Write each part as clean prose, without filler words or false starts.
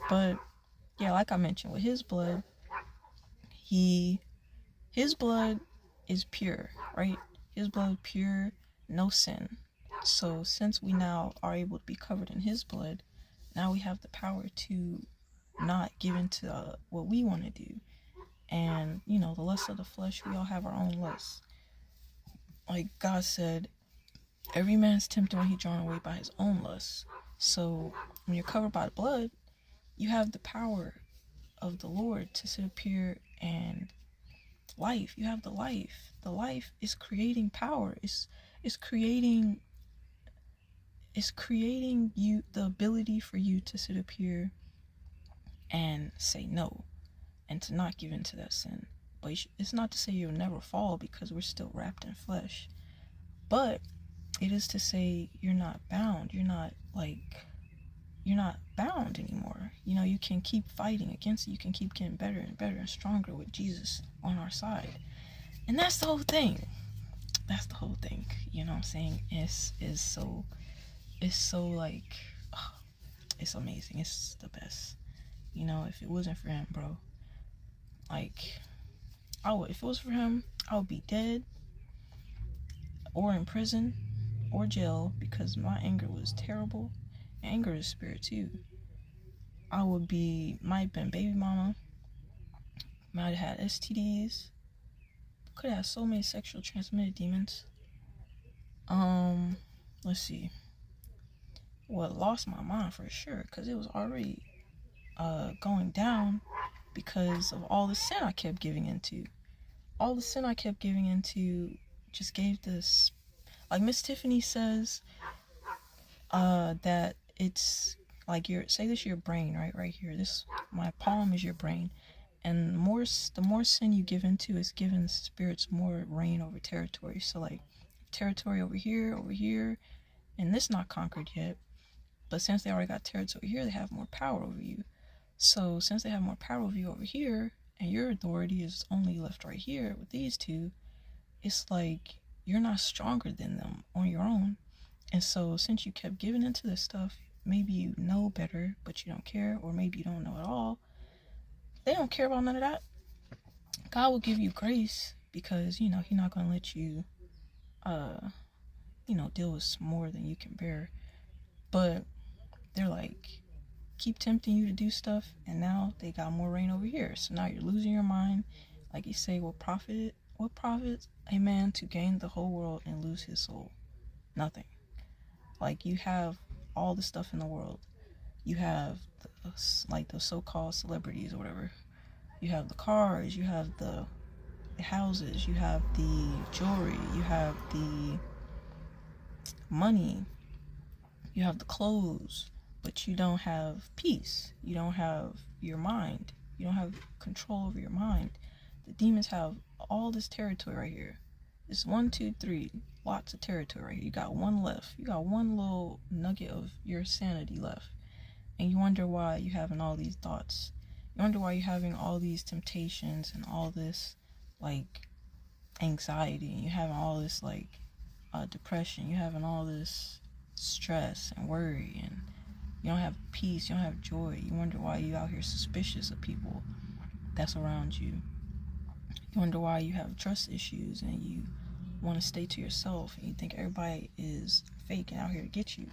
But yeah, like I mentioned, with his blood, his blood is pure, right? His blood pure, no sin. So since we now are able to be covered in his blood, now we have the power to not give into what we want to do. And the lust of the flesh, we all have our own lusts. Like God said, every man's tempted when he's drawn away by his own lusts. So when you're covered by the blood, you have the power of the Lord to sit up here and life. You have the life. The life is creating power. It's creating you the ability for you to sit up here and say no and to not give into that sin. But it's not to say you'll never fall, because we're still wrapped in flesh. But it is to say you're not bound. You're not bound anymore. You can keep fighting against it. You can keep getting better and better and stronger with Jesus on our side. And that's the whole thing. That's the whole thing. You know what I'm saying? It's so like, oh, it's amazing. It's the best. If it wasn't for him, bro, like, if it was for him, I would be dead or in prison or jail, because my anger was terrible. Anger is spirit too. I might have been baby mama, might have had STDs, could have had so many sexual transmitted demons. Let's see. Well, lost my mind for sure, because it was already going down because of all the sin I kept giving into. All the sin I kept giving into just gave this, like Miss Tiffany says, that it's like say this is your brain, right here. My palm is your brain, and the more sin you give into is giving spirits more reign over territory. So like territory over here, and this not conquered yet, but since they already got territory here, they have more power over you. So since they have more power over you over here, and your authority is only left right here with these two, it's like you're not stronger than them on your own. And so since you kept giving into this stuff, maybe you know better, but you don't care, or maybe you don't know at all. They don't care about none of that. God will give you grace, because He's not going to let you deal with more than you can bear. But they're like, keep tempting you to do stuff, and now they got more reign over here. So now you're losing your mind. Like you say, what profits a man to gain the whole world and lose his soul? Nothing. Like, you have all the stuff in the world. You have the so-called celebrities or whatever. You have the cars, you have the houses, you have the jewelry, you have the money, you have the clothes, but you don't have peace. You don't have your mind. You don't have control over your mind. The demons have all this territory right here. It's 1, 2, 3, lots of territory right here. You got one left. You got one little nugget of your sanity left. And you wonder why you're having all these thoughts. You wonder why you're having all these temptations and all this, like, anxiety. And you're having all this, like, depression. You're having all this stress and worry. And you don't have peace. You don't have joy. You wonder why you out here suspicious of people that's around you. You wonder why you have trust issues and you want to stay to yourself, and you think everybody is fake and out here to get you.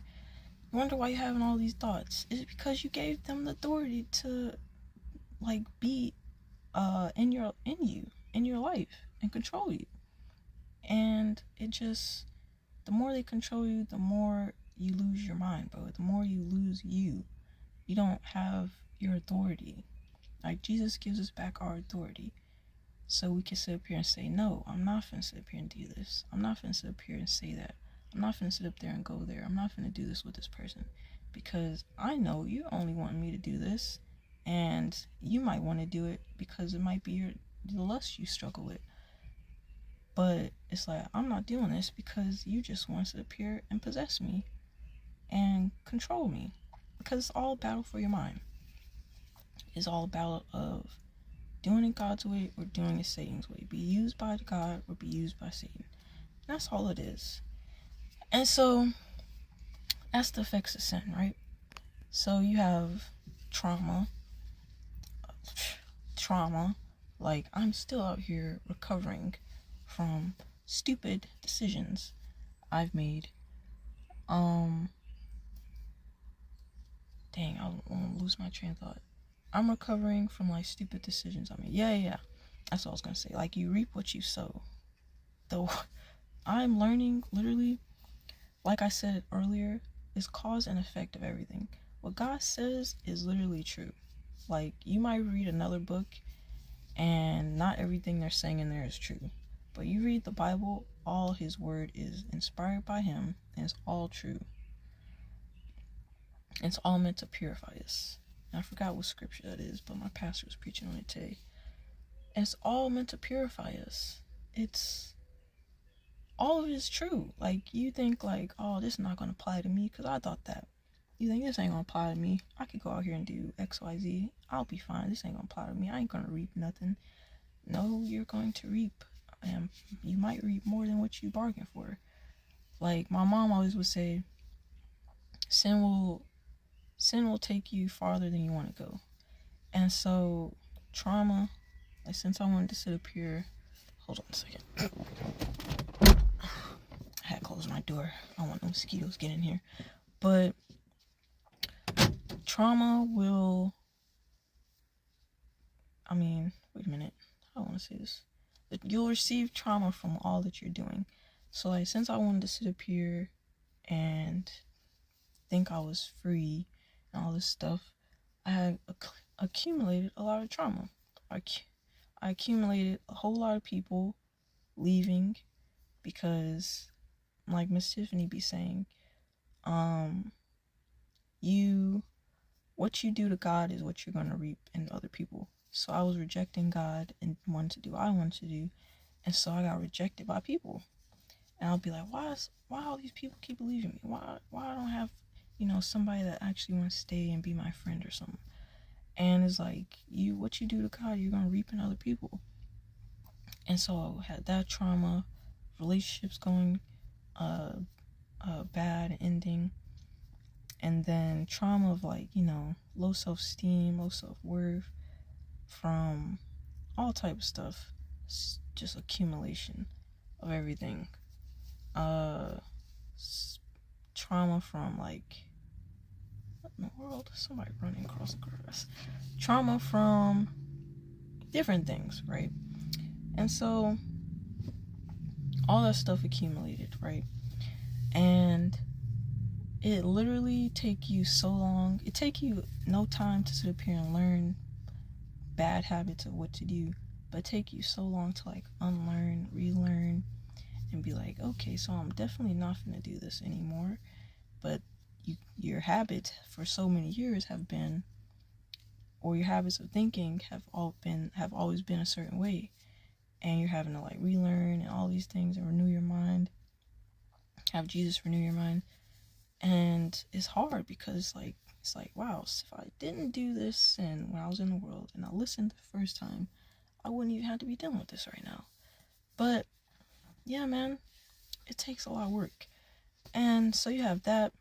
You wonder why you're having all these thoughts. Is it because you gave them the authority to, like, be in your life and control you? And it just, the more they control you, the more you lose your mind, bro. The more you lose you don't have your authority. Like, Jesus gives us back our authority, so we can sit up here and say, no, I'm not finna sit up here and do this. I'm not finna sit up here and say that. I'm not finna sit up there and go there. I'm not finna do this with this person, because I know you only want me to do this, and you might want to do it because it might be the lust you struggle with. But it's like, I'm not doing this because you just want to sit up here and possess me and control me, because it's all a battle for your mind. It's all a battle of doing it God's way or doing it Satan's way. Be used by God or be used by Satan. That's all it is. And so that's the effects of sin, right? So you have trauma. Like, I'm still out here recovering from stupid decisions I've made. Dang, I won't lose my train of thought. I'm recovering from like stupid decisions I made. Yeah. That's what I was gonna say. Like, you reap what you sow. Though I'm learning, literally, like I said earlier, is cause and effect of everything. What God says is literally true. Like, you might read another book and not everything they're saying in there is true. But you read the Bible, all his word is inspired by him, and it's all true. It's all meant to purify us. And I forgot what scripture that is, but my pastor was preaching on it today. And it's all meant to purify us. It's all of it is true. Like, you think like, oh, this is not gonna apply to me, because I thought that. You think this ain't gonna apply to me? I could go out here and do XYZ. I'll be fine. This ain't gonna apply to me. I ain't gonna reap nothing. No, you're going to reap. And you might reap more than what you bargained for. Like, my mom always would say, sin will take you farther than you want to go. And so, trauma, like, since I wanted to sit up here, hold on a second. I had to close my door. I don't want no mosquitoes getting in here. But trauma will, wait a minute. I don't want to say this. You'll receive trauma from all that you're doing. So, like, since I wanted to sit up here and think I was free and all this stuff, I had accumulated a lot of trauma. I accumulated a whole lot of people leaving because, like Miss Tiffany be saying, what you do to God is what you're gonna reap in other people. So I was rejecting God and wanted to do what I wanted to do, and so I got rejected by people. And I'll be like, why all these people keep leaving me? Why I don't have, somebody that actually wants to stay and be my friend or something? And it's like, what you do to God, you're gonna reap in other people. And so I had that trauma, relationships going bad, ending, and then trauma of, like, low self-esteem, low self-worth from all type of stuff. It's just accumulation of everything. Trauma from, like, what in the world? Somebody running across the grass. Trauma from different things, right? And so all that stuff accumulated, right? And it literally take you so long. It take you no time to sit up here and learn bad habits of what to do, but it take you so long to, like, unlearn, relearn, and be like, okay, so I'm definitely not gonna do this anymore. But your habits for so many years have been, or your habits of thinking have always been a certain way, and you're having to, like, relearn and all these things and renew your mind, have Jesus renew your mind. And it's hard because, like, it's like, wow, so if I didn't do this and when I was in the world and I listened the first time, I wouldn't even have to be dealing with this right now. But yeah, man, it takes a lot of work. And so you have that,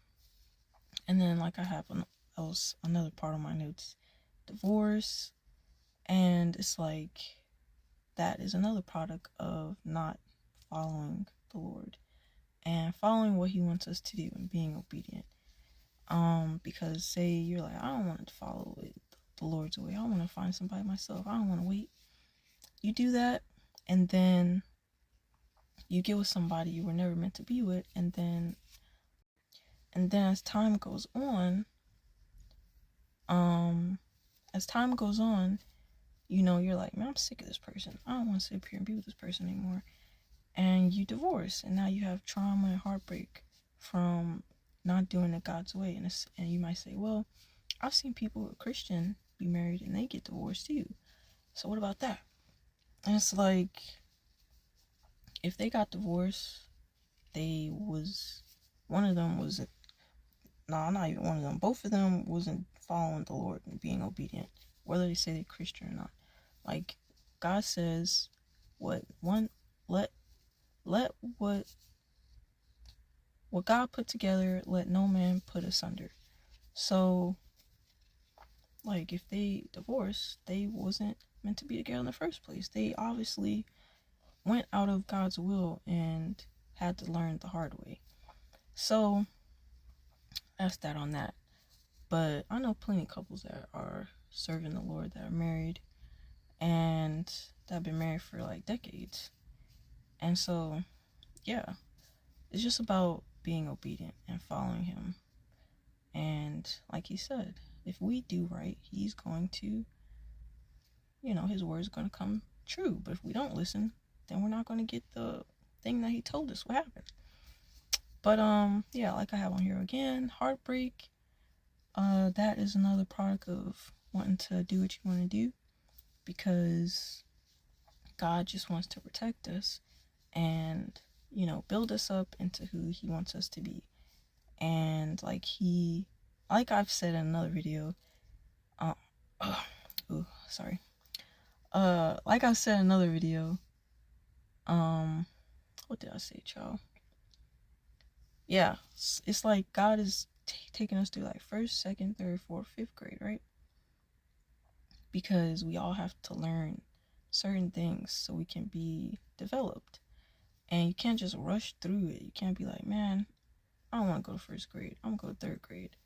and then, like, I have another part of my notes, divorce. And it's like, that is another product of not following the Lord and following what he wants us to do and being obedient. Because say you're like, I don't want to follow the Lord's way, I want to find somebody myself, I don't want to wait. You do that, and then you get with somebody you were never meant to be with, and then as time goes on, you're like, man, I'm sick of this person. I don't want to sit up here and be with this person anymore. And you divorce, and now you have trauma and heartbreak from not doing it God's way. And you might say, well, I've seen people who are Christian be married and they get divorced too. So what about that? And it's like, if they got divorced, one of them wasn't, not even one of them, both of them wasn't following the Lord and being obedient, whether they say they're Christian or not. Like, God says, let what God put together, let no man put asunder. So Like, if they divorced, they wasn't meant to be together in the first place. They obviously went out of God's will and had to learn the hard way. So that's that on that. But I know plenty of couples that are serving the Lord, that are married, and that have been married for like decades. And so, yeah, it's just about being obedient and following Him. And like He said, if we do right, He's going to, His word is going to come true. But if we don't listen, then we're not going to get the thing that He told us what happened. But yeah, like I have on here again, heartbreak. That is another product of wanting to do what you want to do, because God just wants to protect us and, build us up into who He wants us to be. And like I've said in another video, sorry. Like I said in another video, what did I say, y'all? Yeah, it's like God is taking us through like first, second, third, fourth, fifth grade, right? Because we all have to learn certain things so we can be developed. And you can't just rush through it. You can't be like, man, I don't want to go to first grade. I'm going to go to third grade.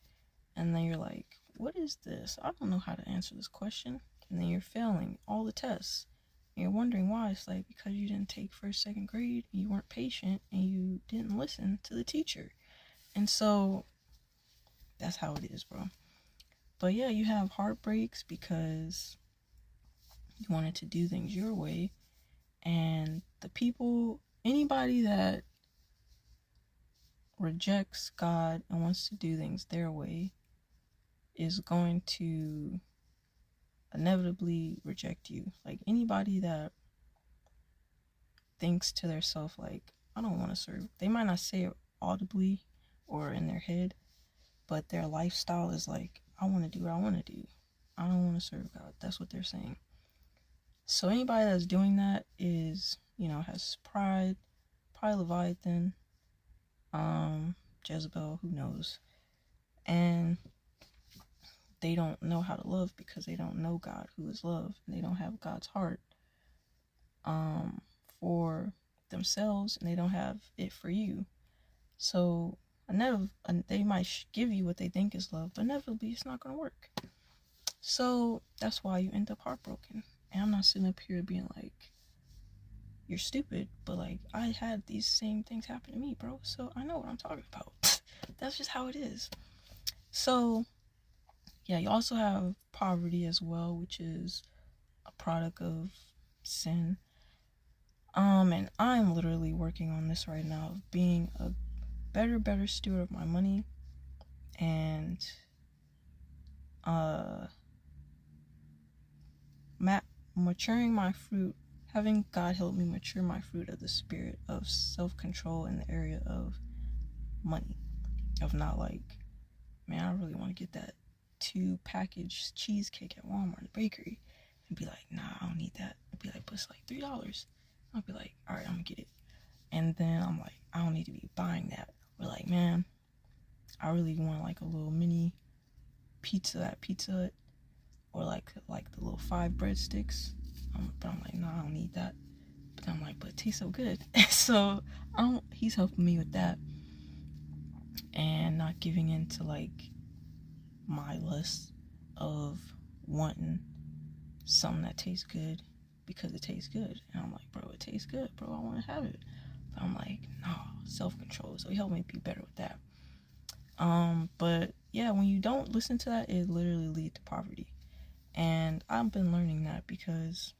And then you're like, what is this? I don't know how to answer this question. And then you're failing all the tests. And you're wondering why. It's like, because you didn't take first, second grade, you weren't patient, and you didn't listen to the teacher. And so that's how it is, bro. But yeah, you have heartbreaks because you wanted to do things your way. And anybody that rejects God and wants to do things their way is going to inevitably reject you. Like, anybody that thinks to themselves, like, I don't want to serve, they might not say it audibly or in their head, but their lifestyle is like, I want to do what I want to do. I don't want to serve God. That's what they're saying. So anybody that's doing that is, has pride, probably Leviathan, Jezebel, who knows. And they don't know how to love because they don't know God, who is love, and they don't have God's heart for themselves, and they don't have it for you. So they might give you what they think is love, but inevitably it's not going to work. So that's why you end up heartbroken. And I'm not sitting up here being like, you're stupid, but like, I had these same things happen to me, bro, so I know what I'm talking about. That's just how it is. So yeah, you also have poverty as well, which is a product of sin. And I'm literally working on this right now, of being a better steward of my money, and maturing my fruit, having God help me mature my fruit of the spirit of self-control in the area of money, of not like, man, I really want to get that 2-package cheesecake at Walmart bakery, and be like, nah, I don't need that. I'd be like, but it's like $3. I'll be like, all right, I'm gonna get it. And then I'm like, I don't need to be buying that. We're like, man, I really want like a little mini pizza at Pizza Hut, or like the little 5 breadsticks. But I'm like, no, I don't need that. But I'm like, but it tastes so good. So he's helping me with that, and not giving in to like my lust of wanting something that tastes good because it tastes good. And I'm like, bro, it tastes good, bro, I want to have it. But I'm like, no, self-control. So he helped me be better with that. But yeah, when you don't listen to that, it literally leads to poverty. And I've been learning that because,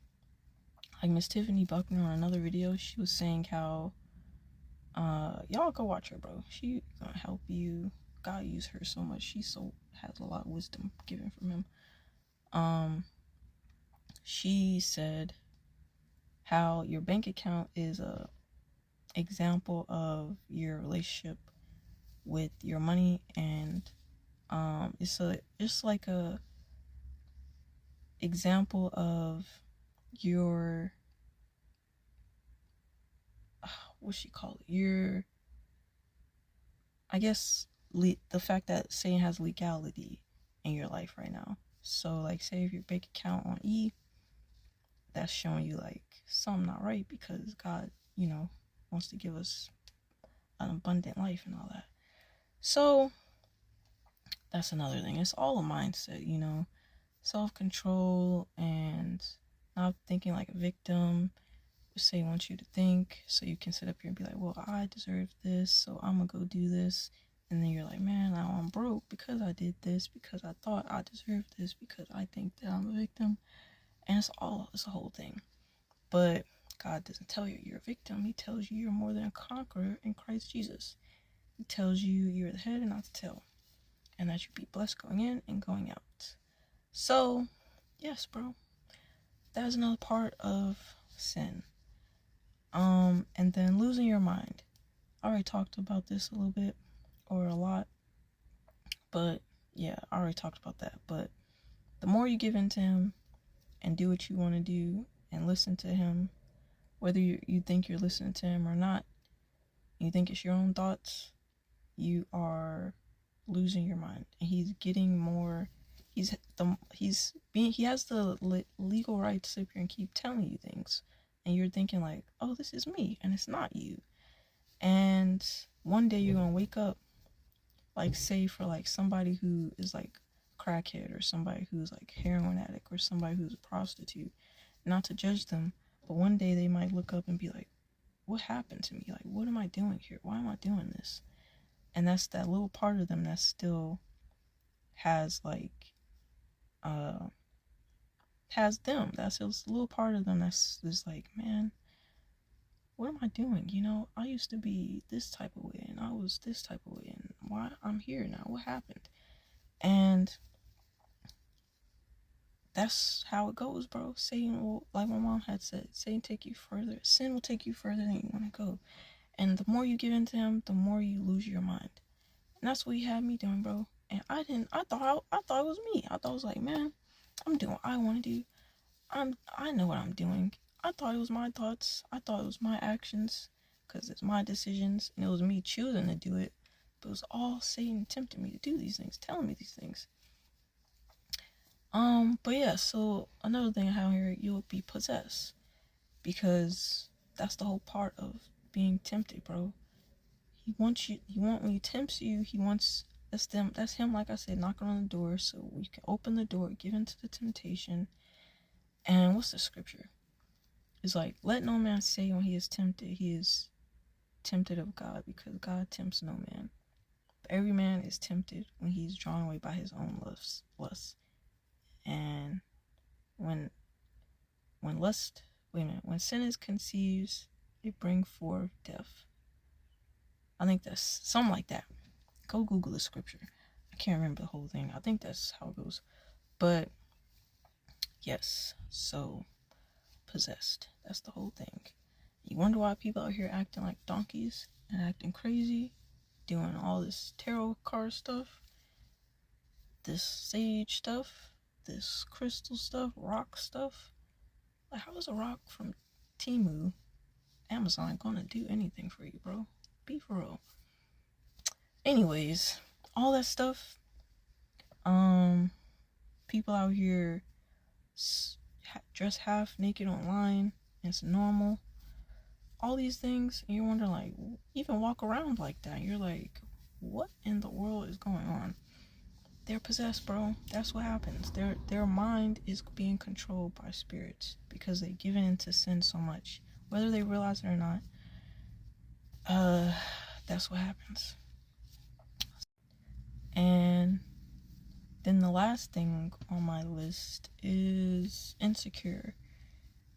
like, Miss Tiffany Buckner on another video, she was saying how y'all go watch her, bro. She gonna help you. God used her so much. She has a lot of wisdom given from him. She said how your bank account is a example of your relationship with your money, and it's like a example of your what's she call it? Your, I guess, the fact that Satan has legality in your life right now. So like say if your bank account on E, that's showing you like something not right, because God, wants to give us an abundant life and all that. So that's another thing. It's all a mindset, self-control and not thinking like a victim. Say wants you to think, so you can sit up here and be like, well, I deserve this, so I'm gonna go do this. And then you're like, man, now I'm broke because I did this, because I thought I deserved this, because I think that I'm a victim. And it's a whole thing. But God doesn't tell you you're a victim. He tells you you're more than a conqueror in Christ Jesus. He tells you you're the head and not the tail, and that you be blessed going in and going out. So yes, bro, that is another part of sin. And then losing your mind. I already talked about this a little bit, or a lot, but yeah, I already talked about that. But the more you give in to him and do what you want to do and listen to him, whether you think you're listening to him or not, you think it's your own thoughts, you are losing your mind. And he's getting more, he has the legal right to sit here and keep telling you things, and you're thinking like, oh, this is me, and it's not you. And one day you're gonna wake up, like say for like somebody who is like crackhead, or somebody who's like heroin addict, or somebody who's a prostitute, not to judge them, but one day they might look up and be like, what happened to me? Like, what am I doing here? Why am I doing this? And that's that little part of them that still has like has them. That's this little part of them that's like, man, what am I doing? I used to be this type of way, and I was this type of way, and why I'm here now? What happened? And that's how it goes, bro. Satan will, like my mom had said, Satan take you further. Sin will take you further than you want to go. And the more you give into him, the more you lose your mind. And that's what he had me doing, bro. And I thought it was me. I thought it was like, man, I'm doing what I want to do. I know what I'm doing. I thought it was my thoughts. I thought it was my actions, because it's my decisions, and it was me choosing to do it. But it was all Satan tempting me to do these things, telling me these things. But yeah, so another thing I have here, you'll be possessed, because that's the whole part of being tempted, bro. When he tempts you, that's him, like I said, knocking on the door, so you can open the door, give into the temptation. And what's the scripture? It's like, let no man say when he is tempted, he is tempted of God, because God tempts no man. But every man is tempted when he is drawn away by his own lusts. And when sin is conceived, it brings forth death. I think that's something like that. Go Google the scripture. I can't remember the whole thing. I think that's how it goes. But yes, so possessed. That's the whole thing. You wonder why people out here acting like donkeys and acting crazy, doing all this tarot card stuff, this sage stuff, this crystal stuff, rock stuff. Like, how is a rock from Temu, Amazon, gonna do anything for you, bro? Be for real. Anyways, all that stuff, people out here dress half naked online, and it's normal. All these things, and you're wondering, like, even walk around like that. You're like, what in the world is going on? They're possessed, bro. That's what happens. Their mind is being controlled by spirits, because they've given into sin so much, whether they realize it or not. That's what happens. And then the last thing on my list is insecure.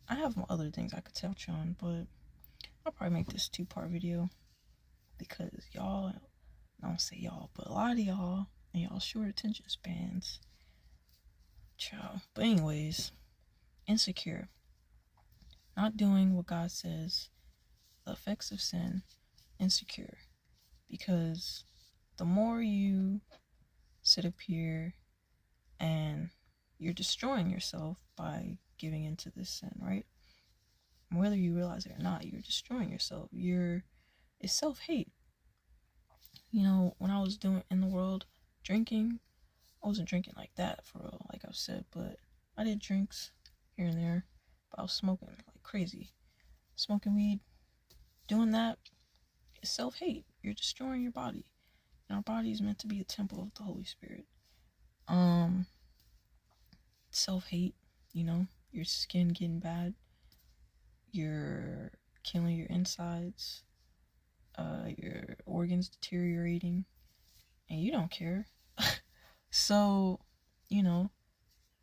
I have other things I could touch on, but I'll probably make this 2-part video, because y'all, I don't say y'all, but a lot of y'all and y'all short attention spans, child. But anyways, insecure, not doing what God says, the effects of sin, insecure. Because the more you sit up here and you're destroying yourself by giving into this sin, right? Whether you realize it or not, you're destroying yourself. It's self-hate. When I was doing in the world, drinking, I wasn't drinking like that for real, like I've said, but I did drinks here and there. But I was smoking like crazy. Smoking weed, doing that is self-hate. You're destroying your body. And our body is meant to be a temple of the Holy Spirit. Self-hate, your skin getting bad, you're killing your insides, your organs deteriorating, and you don't care. So,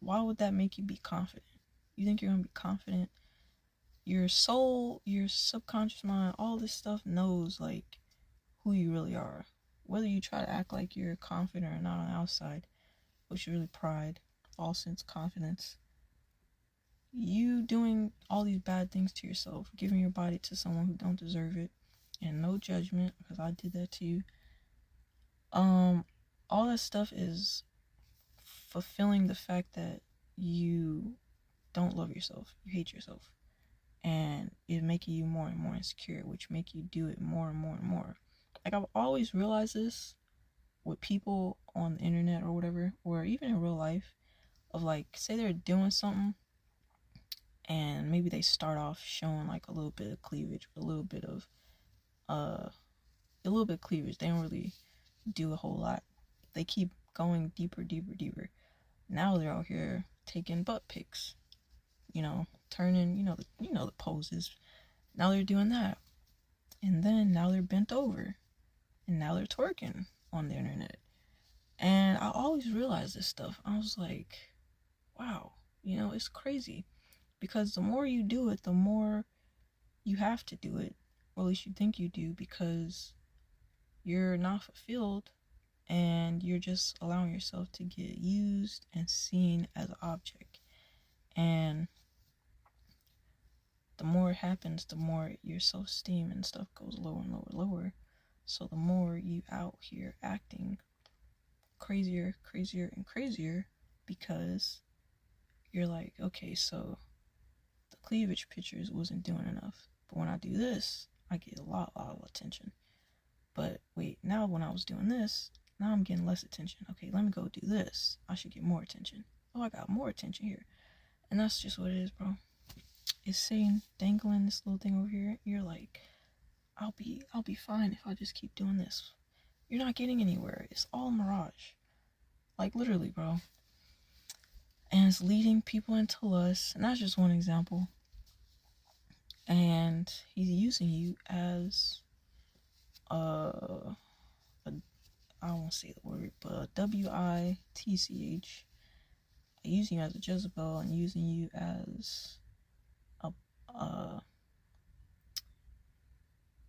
why would that make you be confident? You think you're gonna be confident? Your soul, your subconscious mind, all this stuff knows like who you really are. Whether you try to act like you're confident or not on the outside, which is really pride, false sense of confidence. You doing all these bad things to yourself, giving your body to someone who don't deserve it, and no judgment because I did that to you. All that stuff is fulfilling the fact that you don't love yourself, you hate yourself, and it's making you more and more insecure, which make you do it more and more and more. Like, I've always realized this with people on the internet or whatever, or even in real life, of like, say they're doing something and maybe they start off showing like a little bit of cleavage, a little bit of cleavage. They don't really do a whole lot. They keep going deeper. Now they're out here taking butt pics, turning, the poses. Now they're doing that. And then now they're bent over. And now they're twerking on the internet. And I always realized this stuff. I was like, wow, it's crazy. Because the more you do it, the more you have to do it. Or at least you think you do, because you're not fulfilled and you're just allowing yourself to get used and seen as an object. And the more it happens, the more your self-esteem and stuff goes lower and lower. So the more you out here acting crazier and crazier, because you're like, okay, so the cleavage pictures wasn't doing enough, but when I do this, I get a lot of attention. But wait, now when I was doing this, now I'm getting less attention. Okay, let me go do this. I should get more attention. Oh, I got more attention here. And that's just what it is, bro. It's saying, dangling this little thing over here. You're like, I'll be fine if I just keep doing this. You're not getting anywhere. It's all mirage. Like, literally, bro. And it's leading people into lust. And that's just one example. And he's using you as I won't say the word, but WITCH, using you as a Jezebel and using you as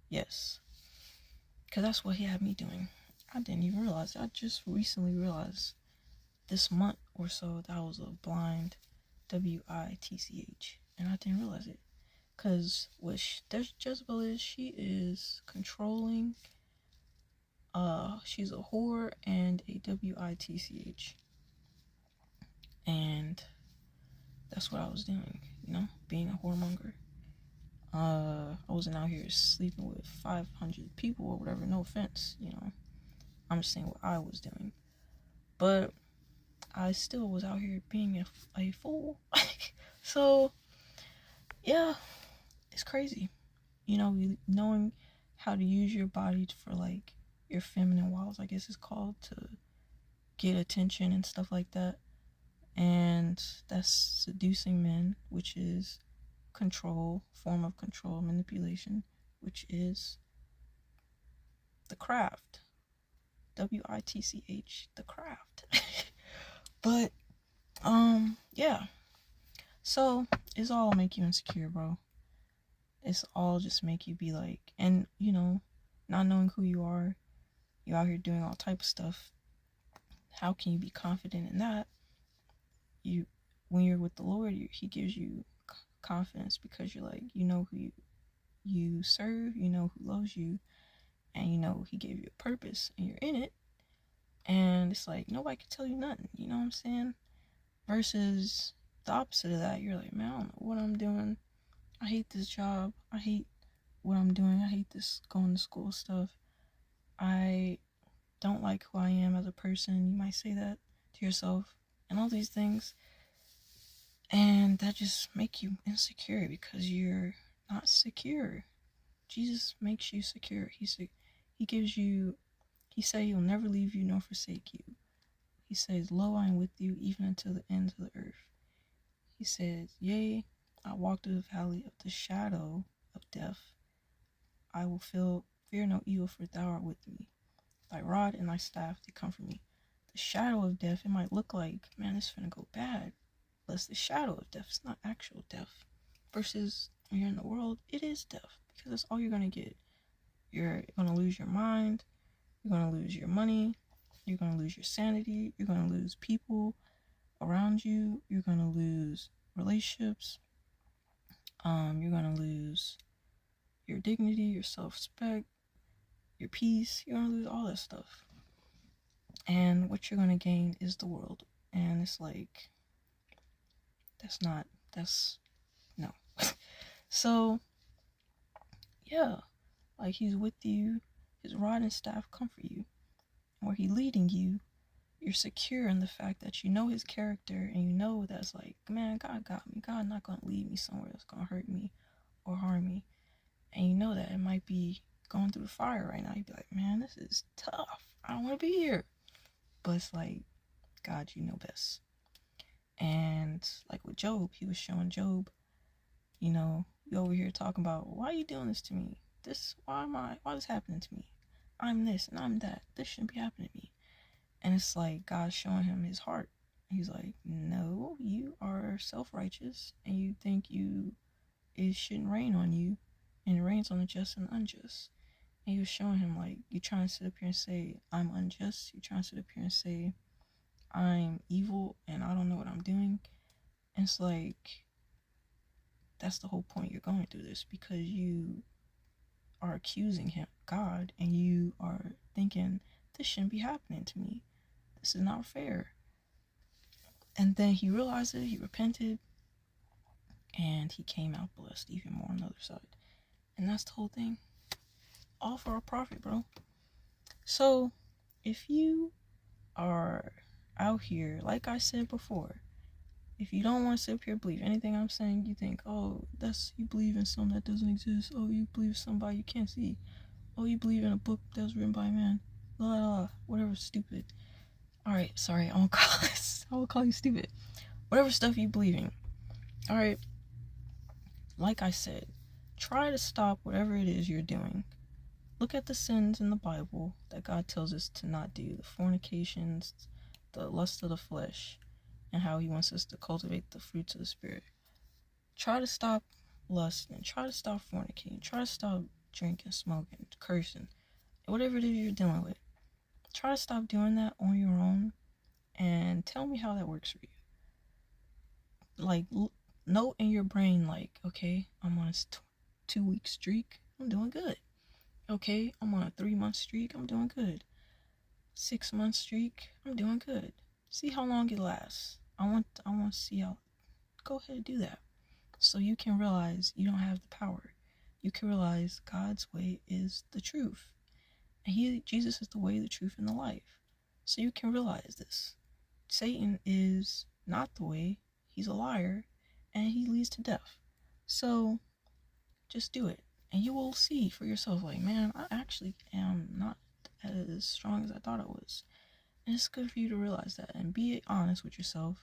yes, because that's what he had me doing. I didn't even realize it. I just recently realized this month or so that I was a blind WITCH, and I didn't realize it. Because what Jezebel is, she is controlling. She's a whore and a WITCH. And that's what I was doing, being a whoremonger. I wasn't out here sleeping with 500 people or whatever, no offense, I'm just saying what I was doing. But I still was out here being a fool. So, yeah, it's crazy. Knowing how to use your body for, like, your feminine wiles, I guess it's called, to get attention and stuff like that. And that's seducing men, which is form of control, manipulation, which is the craft. WITCH, the craft. But, yeah. So, it's all make you insecure, bro. It's all just make you be like, and, not knowing who you are, you're out here doing all type of stuff. How can you be confident in that? When you're with the Lord, he gives you confidence, because you're like, who you serve, who loves you, and he gave you a purpose, and you're in it, and it's like nobody can tell you nothing. You know what I'm saying? Versus the opposite of that, you're like, man, I don't know what I'm doing. I hate this job. I hate what I'm doing. I hate this going to school stuff. I don't like who I am as a person. You might say that to yourself and all these things, and that just make you insecure because you're not secure. Jesus makes you secure. He gives you, he said he'll never leave you nor forsake you. He says, lo, I am with you even until the ends of the earth. He says, yea, I walk through the valley of the shadow of death. I will fear no evil, for thou art with me. Thy rod and thy staff, they comfort me. The shadow of death, it might look like, man, it's finna go bad. But it's the shadow of death. It's not actual death. Versus when you're in the world, it is death. Because that's all you're gonna get. You're gonna lose your mind. You're gonna lose your money. You're gonna lose your sanity. You're gonna lose people around you. You're gonna lose relationships. You're gonna lose your dignity, your self-respect, your peace. You're gonna lose all that stuff. And what you're gonna gain is the world. And it's like, that's no. So yeah, like he's with you, his rod and staff comfort you. And where he's leading you, you're secure in the fact that you know his character, and you know that's like, man, God got me. God not gonna lead me somewhere that's gonna hurt me or harm me. And you know that it might be going through the fire right now. You'd be like, man, this is tough. I don't want to be here. But it's like, God, you know best. And like with Job, he was showing Job, you know, you over here talking about, why are you doing this to me? Why is this happening to me? I'm this and I'm that. This shouldn't be happening to me. And it's like God showing him his heart. He's like, no, you are self-righteous and you think it shouldn't rain on you, and it rains on the just and unjust. And he was showing him, like, you're trying to sit up here and say I'm unjust. You're trying to sit up here and say I'm evil and I don't know what I'm doing. And it's like, that's the whole point. You're going through this because you are accusing him, God, and you are thinking, this shouldn't be happening to me. This is not fair. And then he realized it, he repented, and he came out blessed even more on the other side. And that's the whole thing. All for a profit, bro. So, if you are out here, like I said before, if you don't want to sit up here and believe anything I'm saying, you think, oh, you believe in something that doesn't exist. Oh, you believe in somebody you can't see. Oh, you believe in a book that was written by a man. Blah, blah, blah. Whatever, stupid. Alright, sorry, I won't call you stupid. Whatever stuff you believe in. Alright, like I said, try to stop whatever it is you're doing. Look at the sins in the Bible that God tells us to not do. The fornications, the lust of the flesh, and how he wants us to cultivate the fruits of the Spirit. Try to stop lusting. Try to stop fornicating. Try to stop drinking, smoking, cursing. Whatever it is you're dealing with. Try to stop doing that on your own and tell me how that works for you. Like, note in your brain, like, okay, I'm on a 2-week streak. I'm doing good. Okay, I'm on a 3-month streak. I'm doing good. 6-month streak. I'm doing good. See how long it lasts. I want to see how. Go ahead and do that, so you can realize you don't have the power. You can realize God's way is the truth, and Jesus is the way, the truth, and the life. So you can realize this. Satan is not the way. He's a liar, and he leads to death. So just do it, and you will see for yourself, like, man, I actually am not as strong as I thought I was. And it's good for you to realize that and be honest with yourself,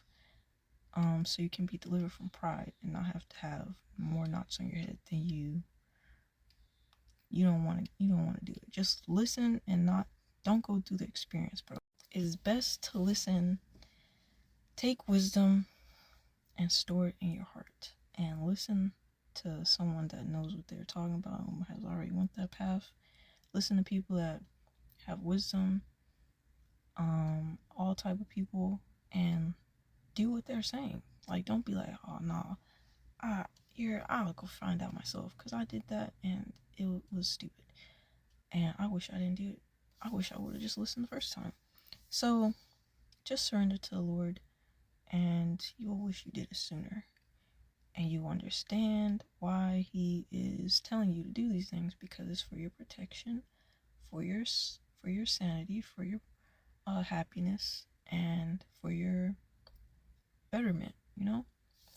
so you can be delivered from pride and not have to have more knots on your head than you don't want to do it. Just listen and don't go through the experience, bro. It is best to listen, take wisdom, and store it in your heart, and listen to someone that knows what they're talking about and has already went that path. Listen to people that have wisdom, all type of people, and do what they're saying. Like, don't be like, oh no, I'll go find out myself, because I did that and it was stupid and I wish I didn't do it. I wish I would have just listened the first time. So just surrender to the Lord, and you will wish you did it sooner, and you understand why he is telling you to do these things, because it's for your protection, for your sanity, for your happiness, and for your betterment, you know,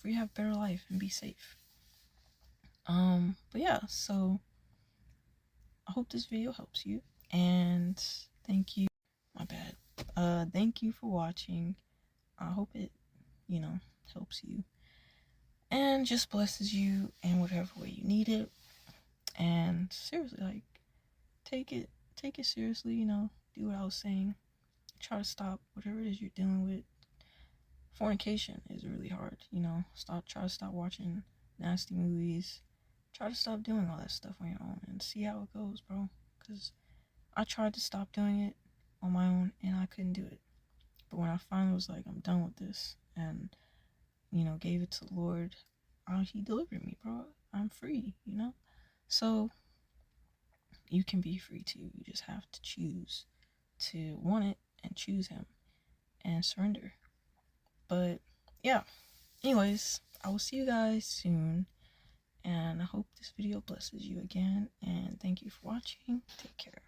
for you to have a better life and be safe. But yeah, so I hope this video helps you, and thank you. My bad. Thank you for watching. I hope it, you know, helps you and just blesses you in whatever way you need it. And seriously, like, take it seriously, you know, do what I was saying. Try to stop whatever it is you're dealing with. Fornication is really hard, you know. Try to stop watching nasty movies. Try to stop doing all that stuff on your own and see how it goes, bro. Because I tried to stop doing it on my own and I couldn't do it. But when I finally was like, I'm done with this, and, you know, gave it to the Lord, he delivered me, bro. I'm free, you know. So you can be free too. You just have to choose to want it and choose him and surrender. But yeah, anyways, I will see you guys soon, and I hope this video blesses you again, and thank you for watching. Take care.